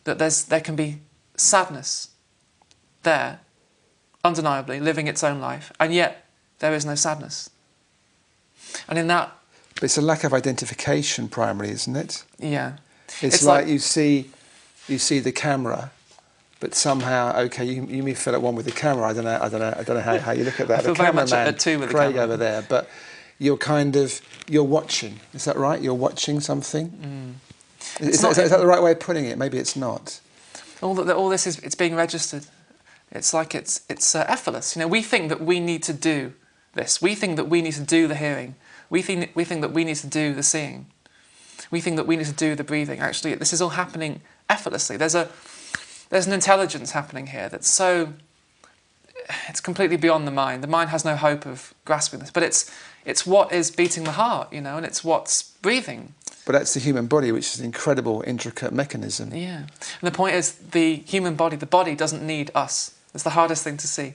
that there can be sadness there, undeniably, living its own life, and yet there is no sadness. And in that... But it's a lack of identification primarily, isn't it? Yeah. It's like you see the camera, but somehow, okay, you may feel at one with the camera. I don't know how you look at that. I feel the very much cameraman, at two with Craig the camera. over there, but you're watching. Is that right? You're watching something. Is that the right way of putting it? Maybe it's not. All this is, it's being registered. It's like it's effortless. You know, we think that we need to do this. We think that we need to do the hearing. We think that we need to do the seeing. We think that we need to do the breathing. Actually, this is all happening effortlessly. There's an intelligence happening here that's so... It's completely beyond the mind. The mind has no hope of grasping this. But it's what is beating the heart, you know, and it's what's breathing. But that's the human body, which is an incredible, intricate mechanism. Yeah. And the point is, the human body, the body doesn't need us. It's the hardest thing to see.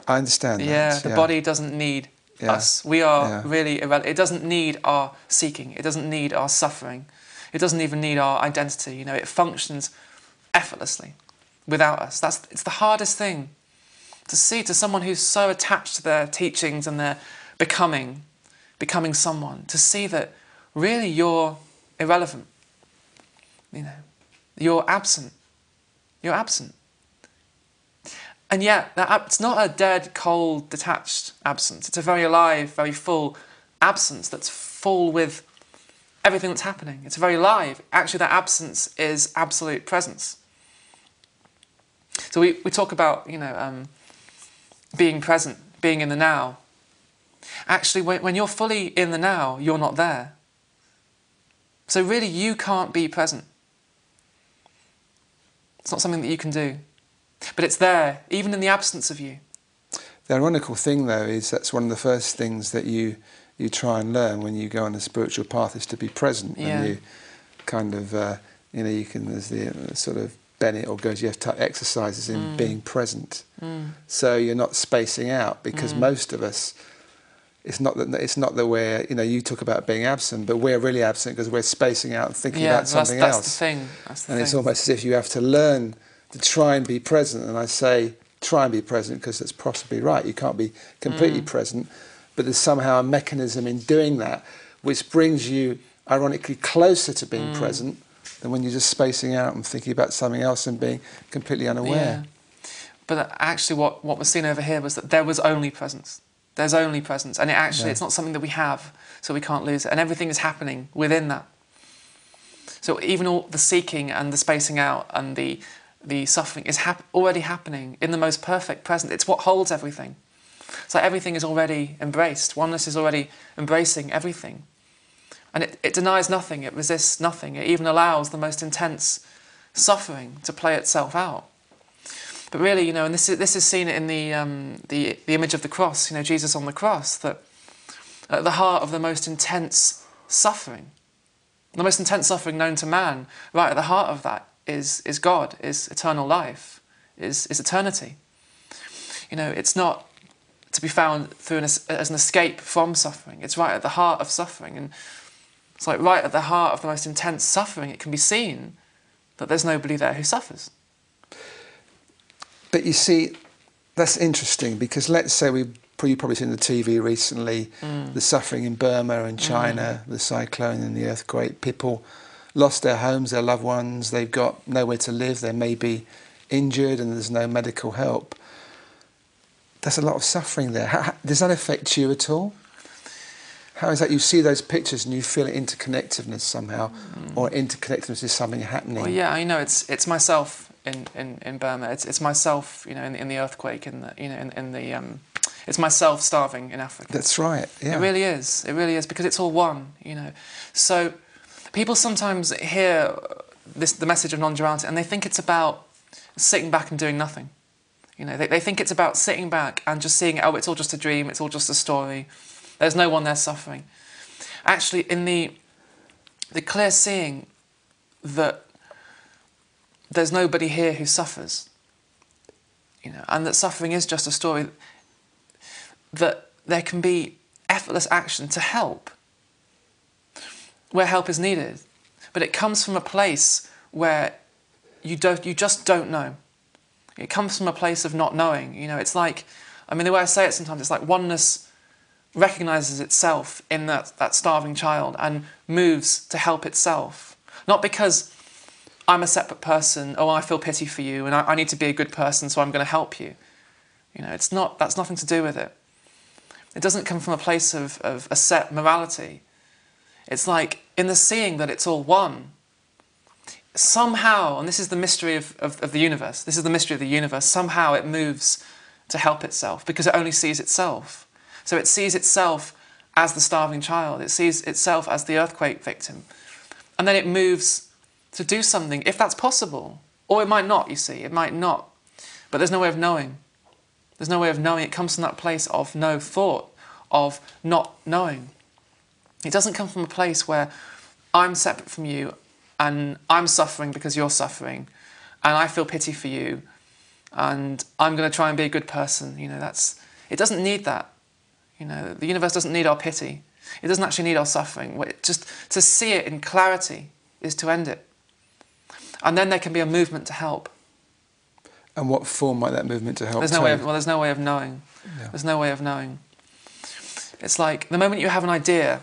I understand that. Yeah, the body doesn't need us. We are really irrelevant. It doesn't need our seeking. It doesn't need our suffering. It doesn't even need our identity. You know, it functions effortlessly without us. It's the hardest thing to see to someone who's so attached to their teachings and their becoming someone, to see that really you're irrelevant. You know, you're absent. You're absent. And yet, it's not a dead, cold, detached absence. It's a very alive, very full absence that's full with everything that's happening. It's very live. Actually, that absence is absolute presence. So we talk about, you know, being present, being in the now. Actually, when you're fully in the now, you're not there. So really, you can't be present. It's not something that you can do. But it's there, even in the absence of you. The ironical thing, though, is that's one of the first things that you try and learn when you go on a spiritual path is to be present. Yeah. And you kind of, you know, you can, there's the sort of Bennett or goes, you have to exercises in being present. So you're not spacing out, because most of us, it's not that we're, you know, you talk about being absent, but we're really absent because we're spacing out and thinking about something else. That's the thing. That's the and thing. It's almost as if you have to learn to try and be present. And I say try and be present because that's possibly right. You can't be completely present, but there's somehow a mechanism in doing that which brings you, ironically, closer to being present than when you're just spacing out and thinking about something else and being completely unaware. Yeah. But actually what was seen over here was that there was only presence. There's only presence. And it's not something that we have, so we can't lose it. And everything is happening within that. So even all the seeking and the spacing out and the suffering is already happening in the most perfect present. It's what holds everything. So everything is already embraced. Oneness is already embracing everything. And it denies nothing, it resists nothing. It even allows the most intense suffering to play itself out. But really, you know, and this is seen in the image of the cross, you know, Jesus on the cross, that at the heart of the most intense suffering known to man, right at the heart of that is God, is eternal life, is eternity. You know, it's not to be found through as an escape from suffering. It's right at the heart of suffering. And it's like right at the heart of the most intense suffering, it can be seen that there's nobody there who suffers. But you see, that's interesting, because let's say you've probably seen the TV recently, the suffering in Burma and China, the cyclone and the earthquake. People lost their homes, their loved ones, they've got nowhere to live, they may be injured and there's no medical help. There's a lot of suffering there. Does that affect you at all? How is that you see those pictures and you feel interconnectedness somehow, or interconnectedness is something happening? Well, yeah, you know, it's myself in Burma. It's myself, you know, in the earthquake, it's myself starving in Africa. That's right. Yeah. It really is. It really is, because it's all one. You know, so people sometimes hear the message of non-duality and they think it's about sitting back and doing nothing. You know, they think it's about sitting back and just seeing, oh, it's all just a dream, it's all just a story. There's no one there suffering. Actually, in the clear seeing that there's nobody here who suffers, you know, and that suffering is just a story, that there can be effortless action to help where help is needed. But it comes from a place where you just don't know. It comes from a place of not knowing. You know, it's like, I mean, the way I say it sometimes, it's like oneness recognises itself in that starving child and moves to help itself. Not because I'm a separate person, oh, I feel pity for you and I need to be a good person, so I'm going to help you. You know, it's not, that's nothing to do with it. It doesn't come from a place of a set morality. It's like in the seeing that it's all one. Somehow, and this is the mystery of the universe, this is the mystery of the universe, somehow it moves to help itself because it only sees itself. So it sees itself as the starving child, it sees itself as the earthquake victim. And then it moves to do something, if that's possible. Or it might not, you see, it might not. But there's no way of knowing. There's no way of knowing. It comes from that place of no thought, of not knowing. It doesn't come from a place where I'm separate from you and I'm suffering because you're suffering and I feel pity for you and I'm going to try and be a good person. You know, it doesn't need that. You know, the universe doesn't need our pity. It doesn't actually need our suffering. Just to see it in clarity is to end it. And then there can be a movement to help. And what form might that movement to help take? There's no way of knowing. Yeah. There's no way of knowing. It's like the moment you have an idea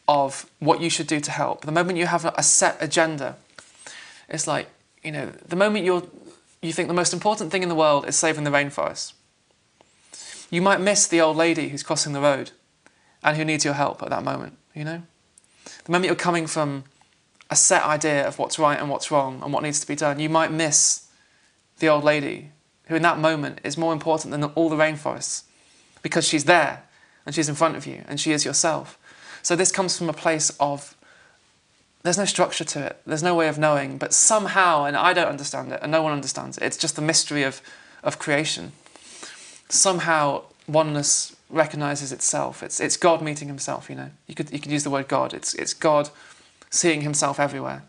of what you should do to help, the moment you have a set agenda, it's like, you know, the moment you think the most important thing in the world is saving the rainforest, you might miss the old lady who's crossing the road and who needs your help at that moment, you know? The moment you're coming from a set idea of what's right and what's wrong and what needs to be done, you might miss the old lady who in that moment is more important than all the rainforests because she's there and she's in front of you and she is yourself. So this comes from a place of, there's no structure to it, there's no way of knowing, but somehow, and I don't understand it and no one understands it, it's just the mystery of creation. Somehow oneness recognises itself. It's God meeting himself, you know. You could use the word God. It's God seeing himself everywhere.